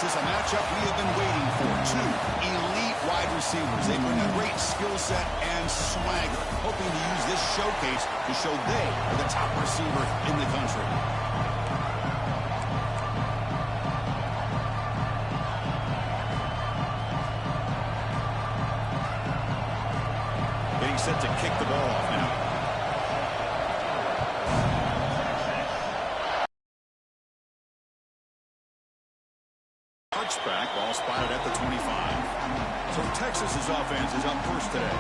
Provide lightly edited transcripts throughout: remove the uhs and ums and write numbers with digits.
This is a matchup we have been waiting for. Two elite wide receivers. They bring a great skill set and swagger, hoping to use this showcase to show they are the top receiver in the country. Getting set to kick the ball off now. Back, ball spotted at the 25. So Texas's offense is up first today.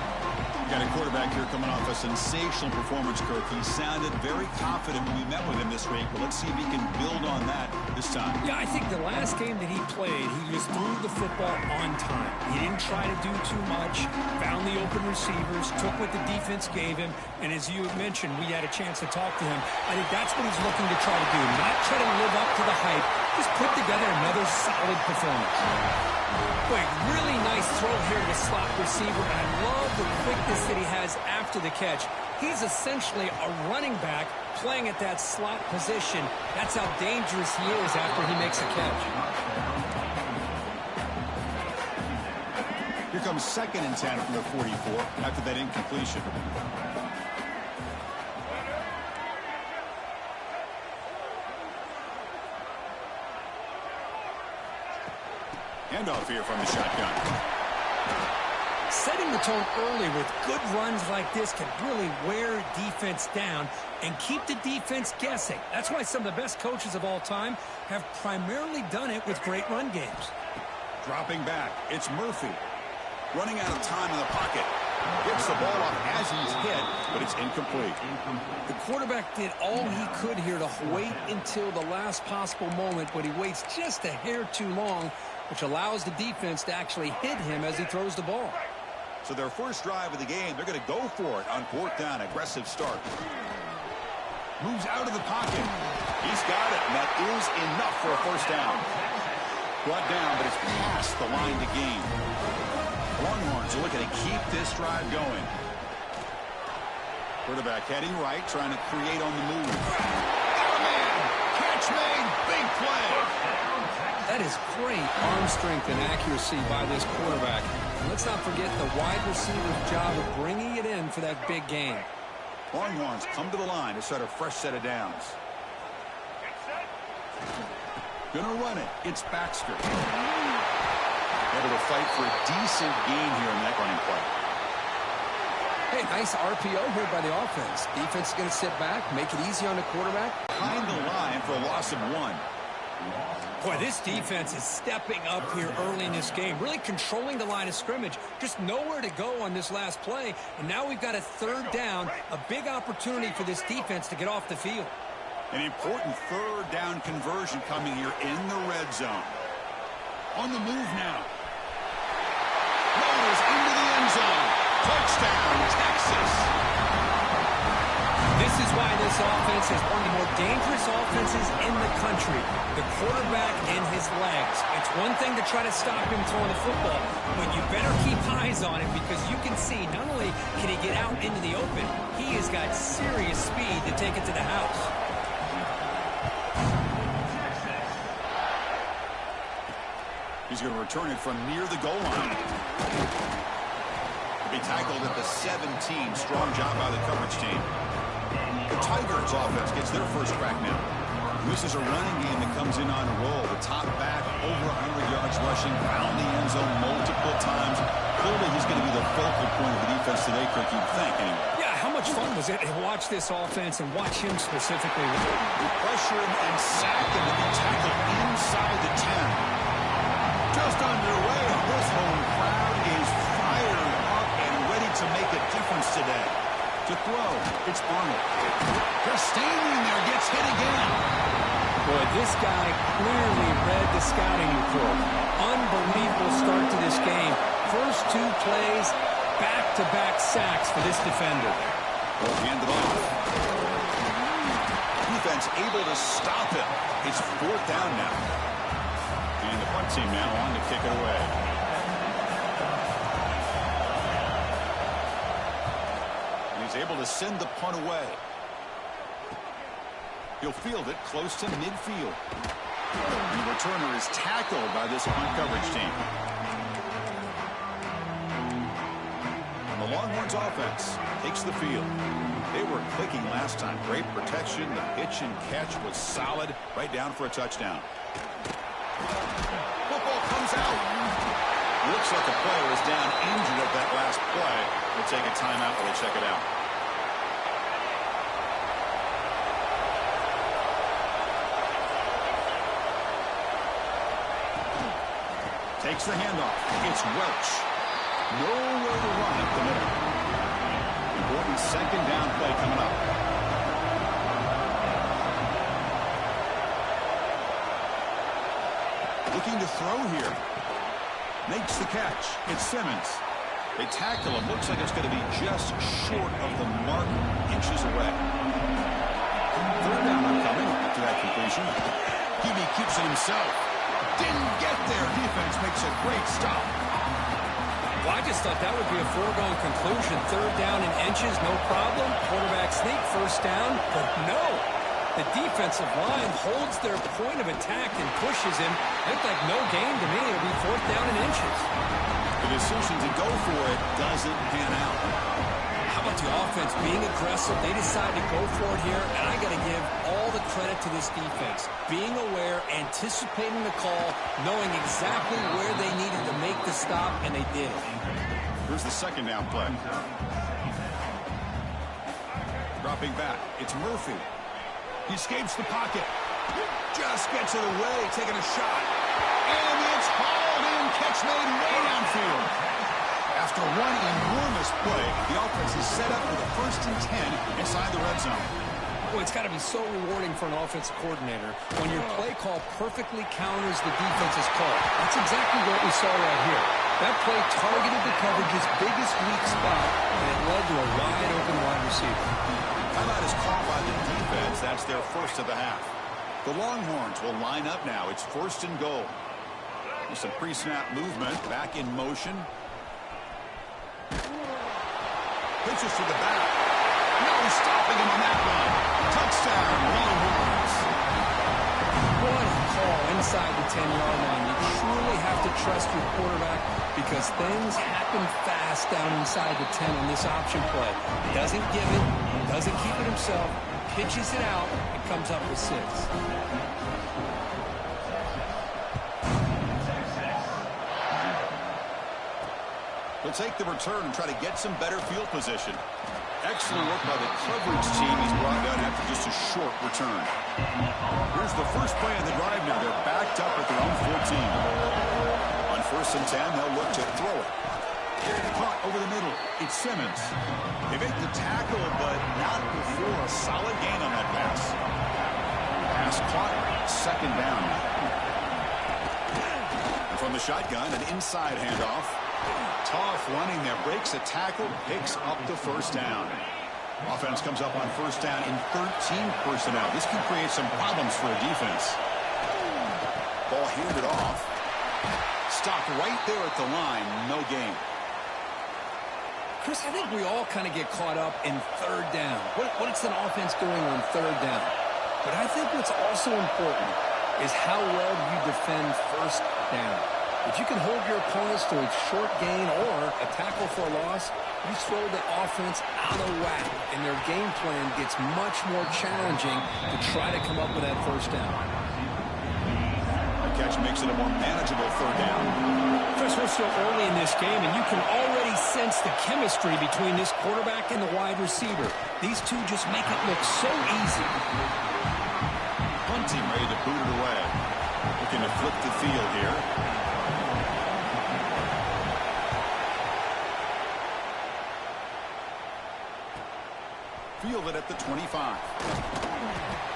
Got a quarterback here coming off a sensational performance, Kirk. He sounded very confident when we met with him this week, but let's see if he can build on that this time. Yeah, I think the last game that he played, he just threw the football on time. He didn't try to do too much, found the open receivers, took what the defense gave him, and as you mentioned, we had a chance to talk to him. I think that's what he's looking to try to do, not try to live up to the hype, just put together another solid performance. Boy, really nice throw here to slot receiver, and I love the quickness that he has after the catch. He's essentially a running back playing at that slot position. That's how dangerous he is after he makes a catch. Here comes 2nd and 10 from the 44 after that incompletion. Handoff here from the shotgun. Setting the tone early with good runs like this can really wear defense down and keep the defense guessing. That's why some of the best coaches of all time have primarily done it with great run games. Dropping back, it's Murphy. Running out of time in the pocket. Gets the ball off as he's hit, but it's incomplete. The quarterback did all he could here to wait until the last possible moment, but he waits just a hair too long, which allows the defense to actually hit him as he throws the ball. So their first drive of the game, they're going to go for it on 4th down. Aggressive start. Moves out of the pocket. He's got it, and that is enough for a first down. Brought down, but it's past the line to gain. Longhorns are looking to keep this drive going. Quarterback heading right, trying to create on the move. Got a man! Catch made! Big play! That is great arm strength and accuracy by this quarterback. And let's not forget the wide receiver's job of bringing it in for that big game. Longhorns come to the line to start a fresh set of downs. Gonna run it. It's Baxter. Able to fight for a decent gain here in that running play. Hey, nice RPO here by the offense. Defense is going to sit back, make it easy on the quarterback. Behind the line for a loss of 1. Boy, this defense is stepping up here early in this game, really controlling the line of scrimmage. Just nowhere to go on this last play. And now we've got a 3rd down, a big opportunity for this defense to get off the field. An important 3rd down conversion coming here in the red zone. On the move now. Rolls into the end zone. Touchdown, Texas. This is why this offense is one of the more dangerous offenses in the country. The quarterback and his legs. It's one thing to try to stop him throwing the football, but you better keep eyes on him because you can see not only can he get out into the open, he has got serious speed to take it to the house. He's going to return it from near the goal line. Be tackled at the 17. Strong job by the coverage team. The Tigers offense gets their first crack now. This is a running game that comes in on a roll. The top back, over 100 yards rushing, found the end zone multiple times. Clearly, he's going to be the focal point of the defense today, Kirk, you'd think, anyway. Yeah, how much fun was it to watch this offense and watch him specifically? Pressure him and sack him to be tackled inside the 10. Just underway, this home crowd is fired up and ready to make a difference today. To throw, it's Arnold. Just standing there, gets hit again. Boy, this guy clearly read the scouting report. Unbelievable start to this game. First 2 plays, back-to-back sacks for this defender. Well, hand it off. Defense able to stop him. It's 4th down now. And the punt team now on to kick it away. He's able to send the punt away. He'll field it close to midfield. The returner is tackled by this punt coverage team. The Longhorns offense takes the field. They were clicking last time. Great protection. The pitch and catch was solid. Right down for a touchdown. Football comes out. Looks like a player is down injured at that last play. We'll take a timeout while they check it out. Takes the handoff. It's Welch. Nowhere to run up the middle. Important second down play coming up. Looking to throw here. Makes the catch. It's Simmons. They tackle him. Looks like it's going to be just short of the mark, inches away. Third down coming after that completion. Hebe keeps it himself. Didn't get there. Defense makes a great stop. Well, I just thought that would be a foregone conclusion. Third down in inches, no problem. Quarterback sneak, first down, but no. The defensive line holds their point of attack and pushes him. Looked like no gain to me. It'll be fourth down in inches. The decision to go for it doesn't pan out. How about the offense being aggressive? They decide to go for it here, and I got to give all the credit to this defense. Being aware, anticipating the call, knowing exactly where they needed to make the stop, and they did. Here's the second down play. Dropping back. It's Murphy. He escapes the pocket. Just gets it away, taking a shot. And it's hauled in. Catch made way downfield. After one enormous play, the offense is set up for the 1st and 10 inside the red zone. Well, it's got to be so rewarding for an offensive coordinator when your play call perfectly counters the defense's call. That's exactly what we saw right here. That play targeted the coverage's biggest weak spot, and it led to a wide-open wide receiver. Timeout is called by the defense. That's their first of the half. The Longhorns will line up now. It's 1st and goal. There's some pre-snap movement. Back in motion. Pitches to the back. No stopping him on that run. Touchdown, Longhorns. What a call inside the 10-yard line. You truly have to trust your quarterback because things happen fast down inside the 10 on this option play. Doesn't give it, doesn't keep it himself, pitches it out, and comes up with 6. He'll take the return and try to get some better field position. Excellent work by the coverage team. He's brought down after just a short return. Here's the first play of the drive now. They're backed up at their own 14. On 1st and 10, they'll look to throw it. Caught over the middle. It's Simmons. They make the tackle, but not before a solid gain on that pass. Pass caught. Second down. From the shotgun, an inside handoff. Tough running there, breaks a tackle, picks up the first down. Offense comes up on 1st down in 13 personnel. This can create some problems for a defense. Ball handed off. Stopped right there at the line, no gain. Chris, I think we all kind of get caught up in 3rd down. What's an offense doing on 3rd down? But I think what's also important is how well you defend 1st down. If you can hold your opponents to a short gain or a tackle for a loss, you throw the offense out of whack, and their game plan gets much more challenging to try to come up with that 1st down. The catch makes it a more manageable 3rd down. Chris, we're still early in this game, and you can already sense the chemistry between this quarterback and the wide receiver. These two just make it look so easy. Punting ready to boot it away. Looking to flip the field here. Fielded at the 25.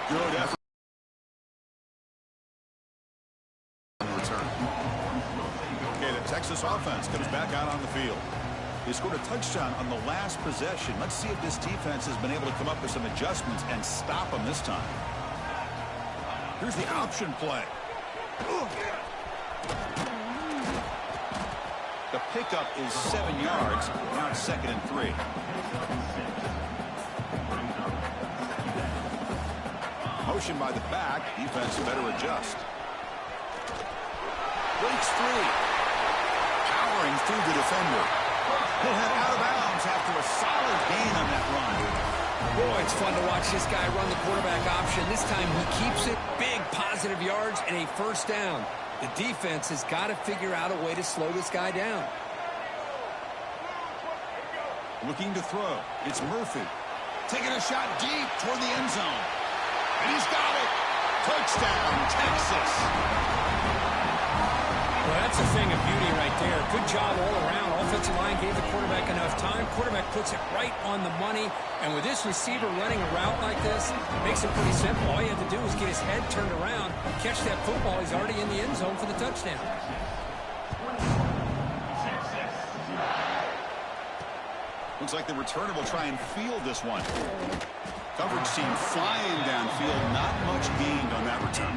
Good effort. Return. Okay, the Texas offense comes back out on the field. They scored a touchdown on the last possession. Let's see if this defense has been able to come up with some adjustments and stop them this time. Here's the option play. The pickup is 7 yards. Now it's 2nd and 3. Motion by the back. Defense better adjust. breaks free. Powering through the defender. He'll head out of bounds after a solid gain on that run. Boy, it's fun to watch this guy run the quarterback option. This time he keeps it. Big positive yards and a first down. The defense has got to figure out a way to slow this guy down. Looking to throw. It's Murphy. Taking a shot deep toward the end zone. And he's got it. Touchdown, Texas. Well, that's a thing of beauty right there. Good job all around. Offensive line gave the quarterback enough time. Quarterback puts it right on the money. And with this receiver running a route like this, it makes it pretty simple. All you have to do is get his head turned around, catch that football. He's already in the end zone for the touchdown. Looks like the returner will try and field this one. Coverage team flying downfield. Not much gained on that return.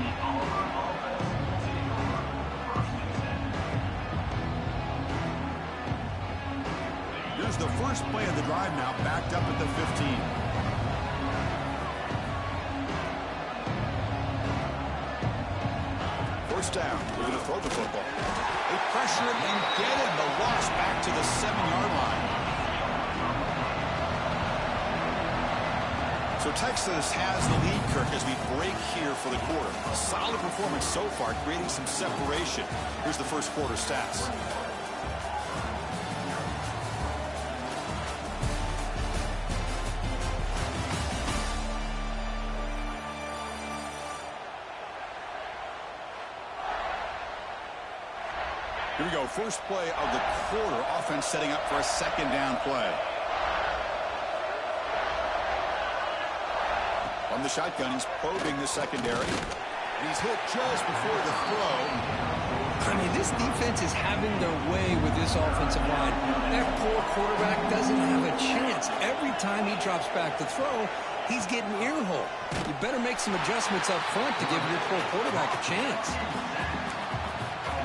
Here's the first play of the drive now, backed up at the 15. First down. We're going to throw the football. They pressure him and get him. The loss back to the 7-yard line. So Texas has the lead, Kirk, as we break here for the quarter. Solid performance so far, creating some separation. Here's the first quarter stats. Here we go. First play of the quarter. Offense setting up for a second down play. From the shotgun, he's probing the secondary. He's hit just before the throw. I mean, this defense is having their way with this offensive line. That poor quarterback doesn't have a chance. Every time he drops back to throw, he's getting earhole. You better make some adjustments up front to give your poor quarterback a chance.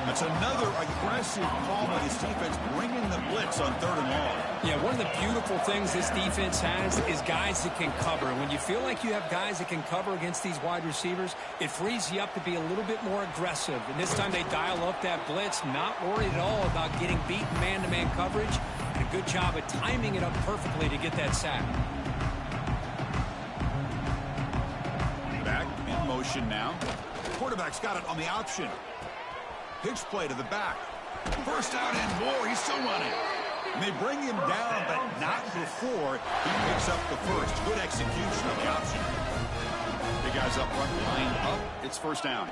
That's another aggressive call by this defense, bringing the blitz on 3rd and long. Yeah, one of the beautiful things this defense has is guys that can cover. And when you feel like you have guys that can cover against these wide receivers, it frees you up to be a little bit more aggressive. And this time they dial up that blitz, not worried at all about getting beaten man-to-man coverage. And a good job of timing it up perfectly to get that sack. Back in motion now. Quarterback's got it on the option. Pitch play to the back. First down and more. He's still running. And they bring him down, but not before he picks up the first. Good execution of the option. Big guys up front, line up. It's first down.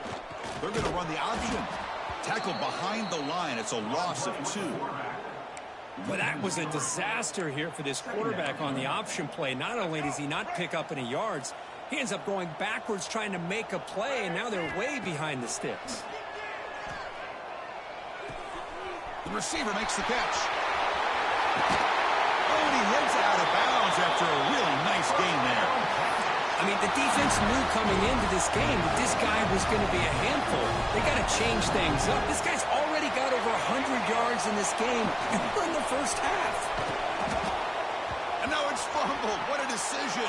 They're going to run the option. Tackle behind the line. It's a loss of 2. But that was a disaster here for this quarterback on the option play. Not only does he not pick up any yards, he ends up going backwards trying to make a play, and now they're way behind the sticks. The receiver makes the catch. Oh, and he heads out of bounds after a really nice gain there. I mean, the defense knew coming into this game that this guy was going to be a handful. They got to change things up. This guy's already got over 100 yards in this game, and we're in the first half. And now it's fumbled. What a decision.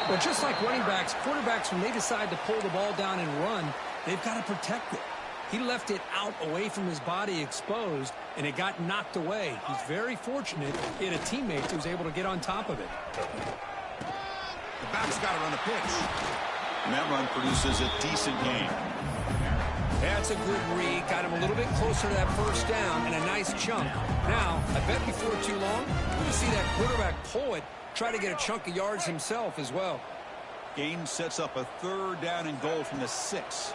Well, just like running backs, quarterbacks, when they decide to pull the ball down and run, they've got to protect it. He left it out away from his body exposed, and it got knocked away. He's very fortunate he had a teammate who was able to get on top of it. The back's got it on the pitch. And that run produces a decent gain. That's a good read. Got him a little bit closer to that first down and a nice chunk. Now, I bet before too long, we're going to see that quarterback pull it, try to get a chunk of yards himself as well. Gain sets up a 3rd down and goal from the 6.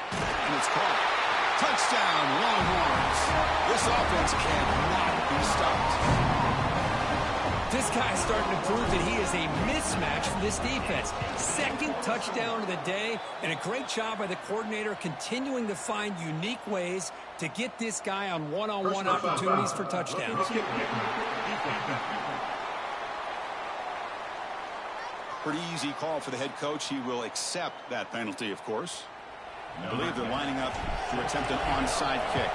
And it's caught. Touchdown, Longhorns. This offense cannot be stopped. This guy's starting to prove that he is a mismatch for this defense. 2nd touchdown of the day, and a great job by the coordinator continuing to find unique ways to get this guy on one-on-one opportunities for touchdowns. Pretty easy call for the head coach. He will accept that penalty, of course. I believe they're lining up to attempt an onside kick.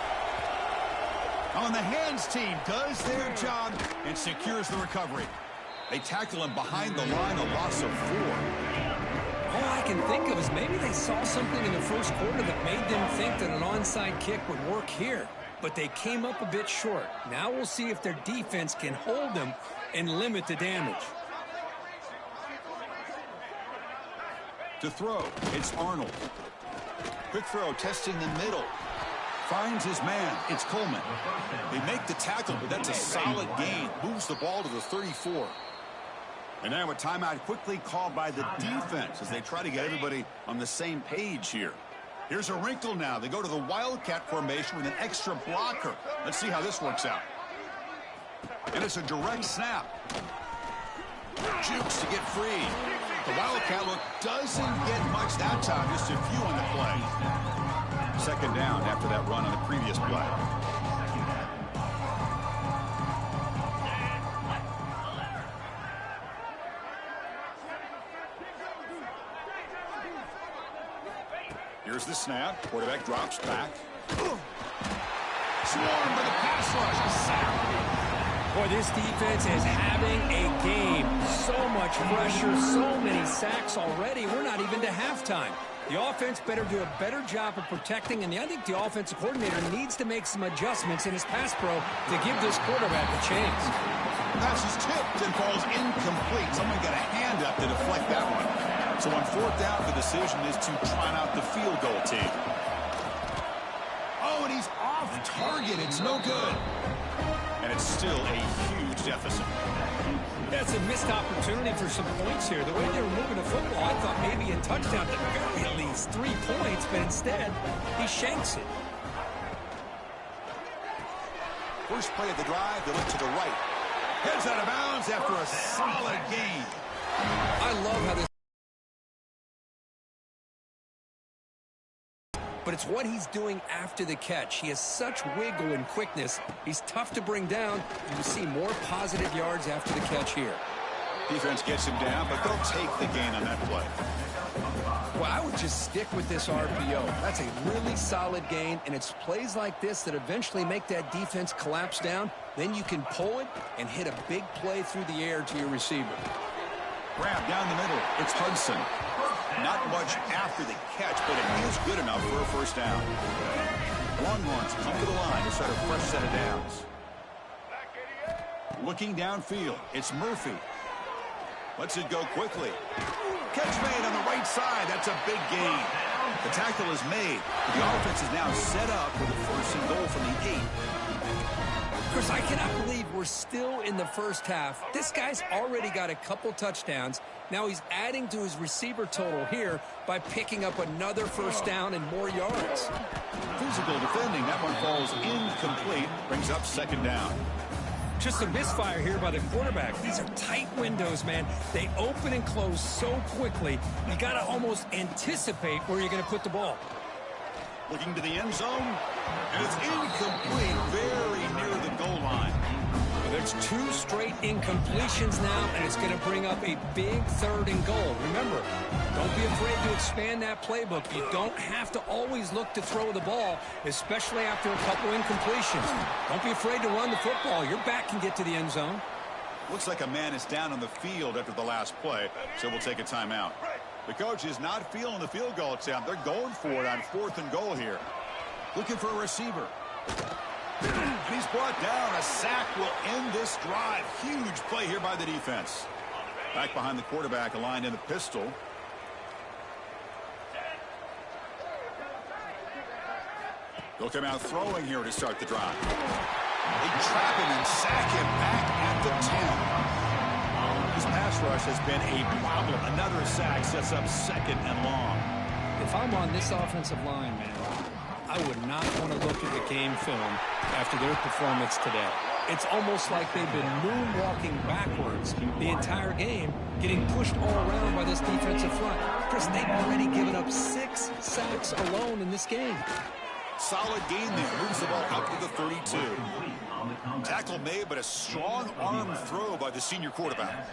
Oh, and the hands team does their job and secures the recovery. They tackle him behind the line, a loss of 4. All I can can think of is maybe they saw something in the first quarter that made them think that an onside kick would work here. But they came up a bit short. Now we'll see if their defense can hold them and limit the damage. To throw, it's Arnold. Quick throw, testing the middle. Finds his man. It's Coleman. They make the tackle, but that's a solid gain. Moves the ball to the 34. And now a timeout quickly called by the defense as they try to get everybody on the same page here. Here's a wrinkle now. They go to the Wildcat formation with an extra blocker. Let's see how this works out. And it's a direct snap. Jukes to get free. The Wildcat look doesn't get much that time. Just a few on the play. Second down after that run on the previous play. Here's the snap. Quarterback drops back. Swarmed by the pass rush. A sack. Boy, this defense is having a game. So much pressure, so many sacks already. We're not even to halftime. The offense better do a better job of protecting, and I think the offensive coordinator needs to make some adjustments in his pass pro to give this quarterback a chance. Pass is tipped and falls incomplete. Someone got a hand up to deflect that one. So on fourth down, the decision is to trot out the field goal team. Oh, and he's off target. It's no good. And it's still a huge deficit. That's a missed opportunity for some points here. The way they were moving the football, I thought maybe a touchdown, at the very least 3 points, but instead, he shanks it. First play of the drive, they look to the right. Heads out of bounds after a solid gain. I love how this... But it's what he's doing after the catch. He has such wiggle and quickness. He's tough to bring down. You see more positive yards after the catch here. Defense gets him down, but they'll take the gain on that play. Well, I would just stick with this RPO. That's a really solid gain, and it's plays like this that eventually make that defense collapse down. Then you can pull it and hit a big play through the air to your receiver. Grab down the middle. It's Hudson. Not much after the catch, but it is good enough for a first down. Longhorns come to the line to start a fresh set of downs. Looking downfield, it's Murphy. Lets it go quickly. Catch made on the right side. That's a big gain. The tackle is made. The offense is now set up with a first and goal from the 8. Chris, I cannot believe we're still in the first half. This guy's already got a couple touchdowns. Now he's adding to his receiver total here by picking up another first down and more yards. Physical defending. That one falls incomplete. Brings up second down. Just a misfire here by the quarterback. These are tight windows, man. They open and close so quickly. You got to almost anticipate where you're going to put the ball. Looking to the end zone, and it's incomplete, very near the goal line. There's 2 straight incompletions now, and it's going to bring up a big third and goal. Remember, don't be afraid to expand that playbook. You don't have to always look to throw the ball, especially after a couple incompletions. Don't be afraid to run the football. Your back can get to the end zone. Looks like a man is down on the field after the last play, so we'll take a timeout. The coach is not feeling the field goal attempt. They're going for it on fourth and goal here. Looking for a receiver. And he's brought down. A sack will end this drive. Huge play here by the defense. Back behind the quarterback, aligned in the pistol. They'll come out throwing here to start the drive. They trap him and sack him back at the 10. This pass rush has been a problem. Another sack sets up second and long. If I'm on this offensive line, man, I would not want to look at the game film after their performance today. It's almost like they've been moonwalking backwards the entire game, getting pushed all around by this defensive front. Chris, they've already given up 6 sacks alone in this game. Solid gain there. Moves the ball up to the 32. Tackle made, but a strong arm throw by the senior quarterback.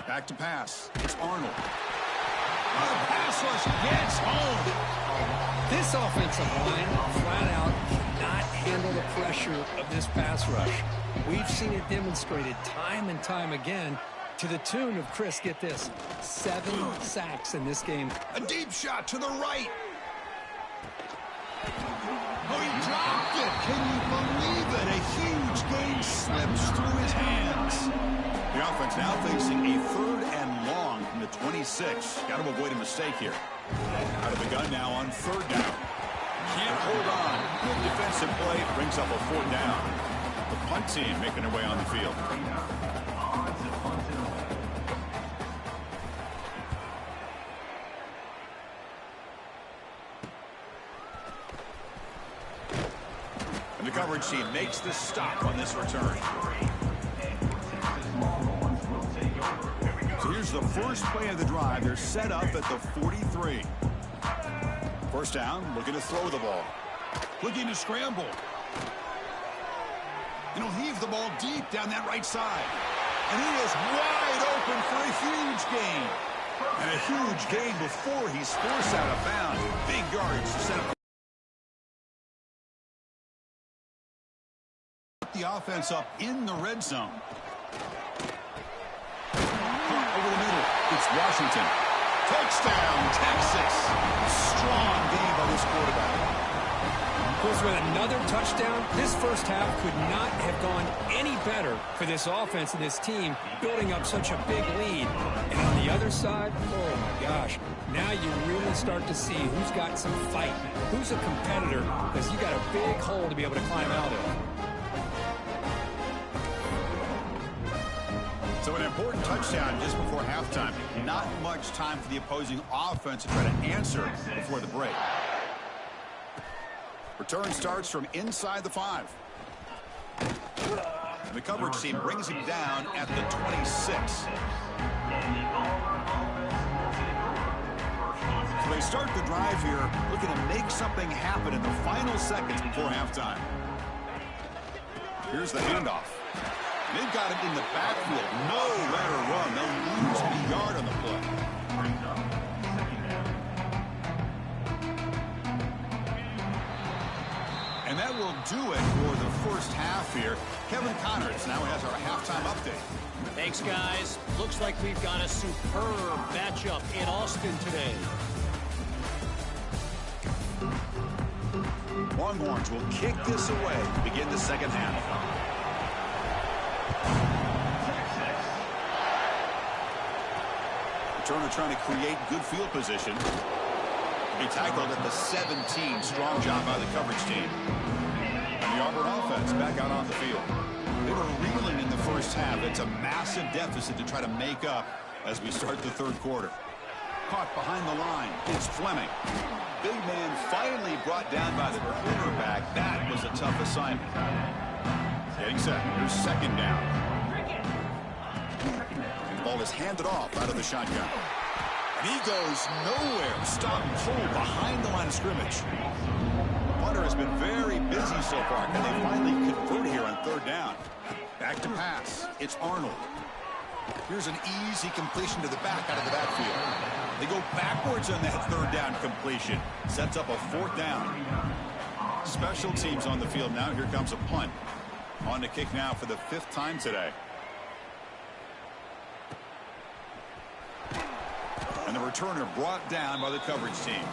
Back to pass. It's Arnold. Pass rush gets home. This offensive line, flat out, cannot handle the pressure of this pass rush. We've seen it demonstrated time and time again. To the tune of, Chris, get this, 7 sacks in this game. A deep shot to the right. Oh, he dropped it. Can you believe it? A huge gain slips through his hands. The offense now facing a 3rd and long from the 26. Got to avoid a mistake here. Out of the gun now on 3rd down. Can't hold on. Good defensive play. Brings up a 4th down. The punt team making their way on the field. And the coverage team makes the stop on this return. So here's the first play of the drive. They're set up at the 43. First down, looking to throw the ball. Looking to scramble. And he'll heave the ball deep down that right side. And he is wide open for a huge gain. And a huge gain before he's forced out of bounds. Big yards to set up the offense up in the red zone. Over the middle, it's Washington. Touchdown, Texas. Strong game by this quarterback. Of course, with another touchdown, this first half could not have gone any better for this offense and this team, building up such a big lead. And on the other side, oh my gosh, now you really start to see who's got some fight, who's a competitor, because you got a big hole to be able to climb out of. So an important touchdown just before halftime. Not much time for the opposing offense to try to answer before the break. Return starts from inside the 5. The coverage team brings him down at the 26. So they start the drive here looking to make something happen in the final seconds before halftime. Here's the handoff. They've got him in the backfield. Nowhere to run. They'll lose a yard on the play. And that will do it for the first half here. Kevin Connors now has our halftime update. Thanks, guys. Looks like we've got a superb matchup in Austin today. Longhorns will kick this away to begin the second half. Turner trying to create good field position. He tackled at the 17. Strong job by the coverage team. And the Auburn offense back out on the field. They were reeling in the first half. It's a massive deficit to try to make up as we start the third quarter. Caught behind the line. It's Fleming. Big man finally brought down by the quarterback. That was a tough assignment. Getting set. Here's second down. Ball is handed off out of the shotgun. And he goes nowhere. Stop and pull behind the line of scrimmage. Punter has been very busy so far. Can they finally convert here on third down? Back to pass. It's Arnold. Here's an easy completion to the back out of the backfield. They go backwards on that third down completion. Sets up a 4th down. Special teams on the field now. Here comes a punt. On to kick now for the 5th time today. And the returner brought down by the coverage team.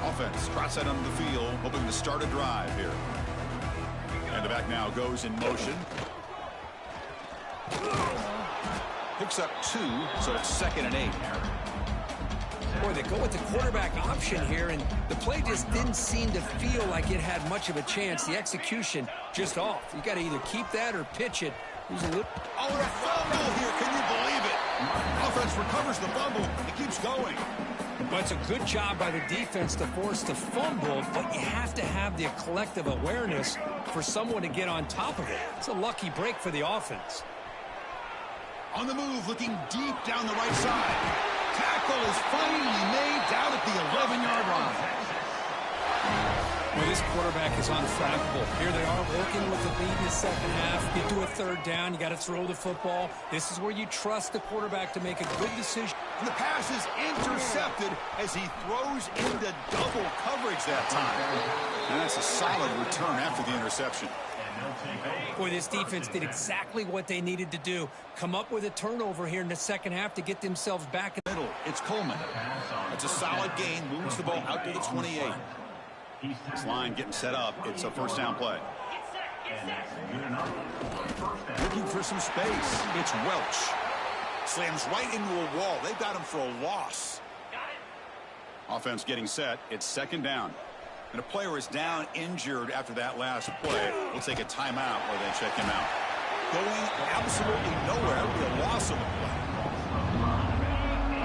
Offense trots out onto the field, hoping to start a drive here. And the back now goes in motion. Picks up 2, so it's 2nd and 8. Boy, they go with the quarterback option here, and the play just didn't seem to feel like it had much of a chance. The execution just off. You got to either keep that or pitch it. Oh, a fumble here. Can you believe it? Offense recovers the fumble. It keeps going. But it's a good job by the defense to force the fumble, but you have to have the collective awareness for someone to get on top of it. It's a lucky break for the offense. On the move, looking deep down the right side. Tackle is finally made down at the 11-yard line. Well, this quarterback is unflappable. Here they are working with the lead in the second half. Get to a third down. You got to throw the football. This is where you trust the quarterback to make a good decision. And the pass is intercepted as he throws into double coverage that time. And that's a solid return after the interception. Boy, this defense did exactly what they needed to do. Come up with a turnover here in the second half to get themselves back in the middle. It's Coleman. It's a solid gain. Moves the ball out to the 28. This line getting set up. It's a first down play. Looking for some space. It's Welch. Slams right into a wall. They've got him for a loss. Offense getting set. It's second down. And a player is down injured after that last play. We'll take a timeout while they check him out. Going absolutely nowhere. It'll be a loss of the play.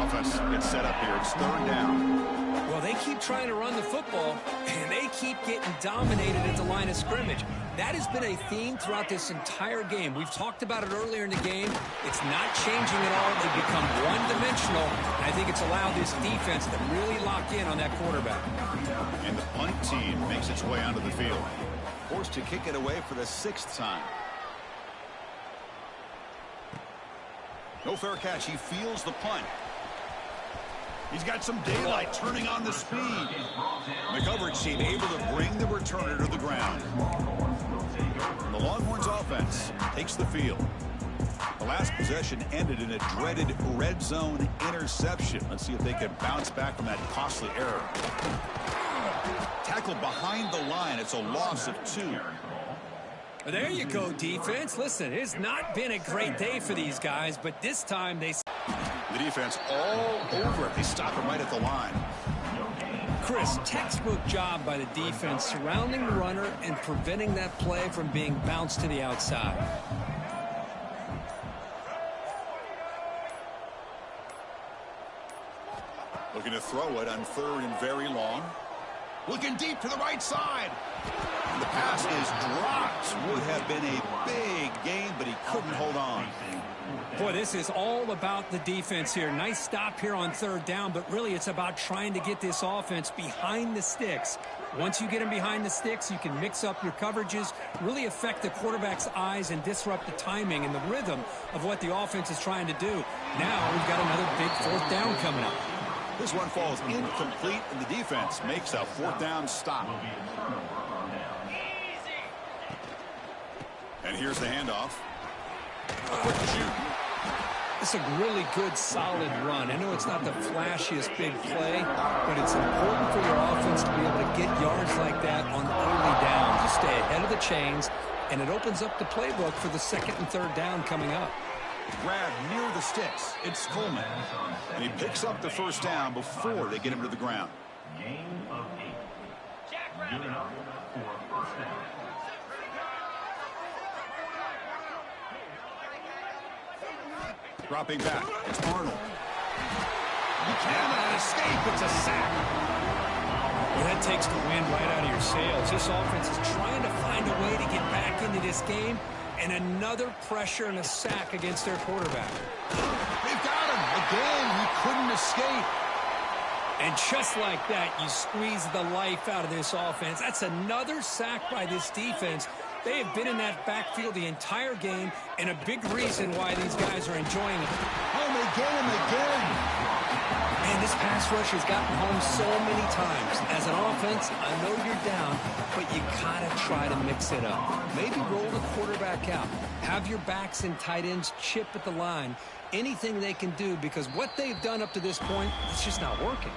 Offense gets set up here. It's third down. Well, they keep trying to run the football, and they keep getting dominated at the line of scrimmage. That has been a theme throughout this entire game. We've talked about it earlier in the game. It's not changing at all. They've become one-dimensional, and I think it's allowed this defense to really lock in on that quarterback. And the punt team makes its way onto the field. Forced to kick it away for the 6th time. No fair catch. He feels the punt. He's got some daylight turning on the speed. The coverage team able to bring the returner to the ground. The Longhorns offense takes the field. The last possession ended in a dreaded red zone interception. Let's see if they can bounce back from that costly error. Tackled behind the line. It's a loss of 2. There you go, defense. Listen, it's not been a great day for these guys, but this time they... The defense all over it. They stop him right at the line. Chris, textbook job by the defense surrounding the runner and preventing that play from being bounced to the outside. Looking to throw it on third and very long. Looking deep to the right side. And the pass is dropped. Would have been a big gain, but he couldn't hold on. Boy, this is all about the defense here. Nice stop here on third down, but really it's about trying to get this offense behind the sticks. Once you get them behind the sticks, you can mix up your coverages, really affect the quarterback's eyes and disrupt the timing and the rhythm of what the offense is trying to do. Now we've got another big fourth down coming up. This one falls incomplete, and the defense makes a fourth down stop. And here's the handoff. Quick shoot. It's a really good, solid run. I know it's not the flashiest big play, but it's important for your offense to be able to get yards like that on early downs to stay ahead of the chains, and it opens up the playbook for the second and third down coming up. Grab near the sticks. It's Coleman. And he picks up the first down before they get him to the ground. Gain of 8. Good enough for first down. Dropping back. It's Arnold. He cannot escape. It's a sack. Well, that takes the wind right out of your sails. This offense is trying to find a way to get back into this game, and another pressure and a sack against their quarterback. They've got him. Again, he couldn't escape. And just like that, you squeeze the life out of this offense. That's another sack by this defense. They have been in that backfield the entire game, and a big reason why these guys are enjoying it. Oh, they get him again. Man, this pass rush has gotten home so many times. As an offense, I know you're down, but you gotta try to mix it up. Maybe roll the quarterback out. Have your backs and tight ends chip at the line. Anything they can do, because what they've done up to this point, it's just not working.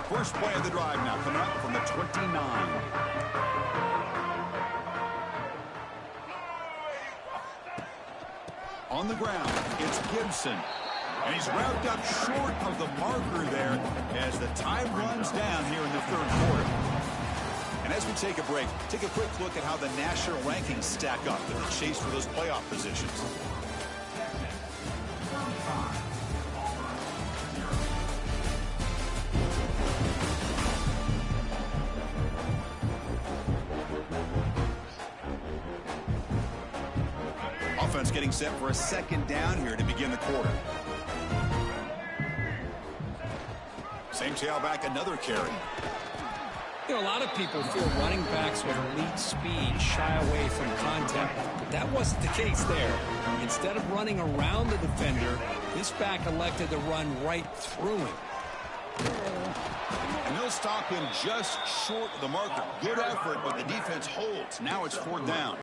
First play of the drive now, coming up from the 29. On the ground, it's Gibson. And he's wrapped up short of the marker there as the time runs down here in the third quarter. And as we take a break, take a quick look at how the national rankings stack up in the chase for those playoff positions. Offense getting set for a second down here to begin the quarter. Same tailback, another carry. You know, a lot of people feel running backs with elite speed shy away from contact, but that wasn't the case there. Instead of running around the defender, this back elected to run right through him. And he'll stop him just short of the marker. Good effort, but the defense holds. Now it's 4th down.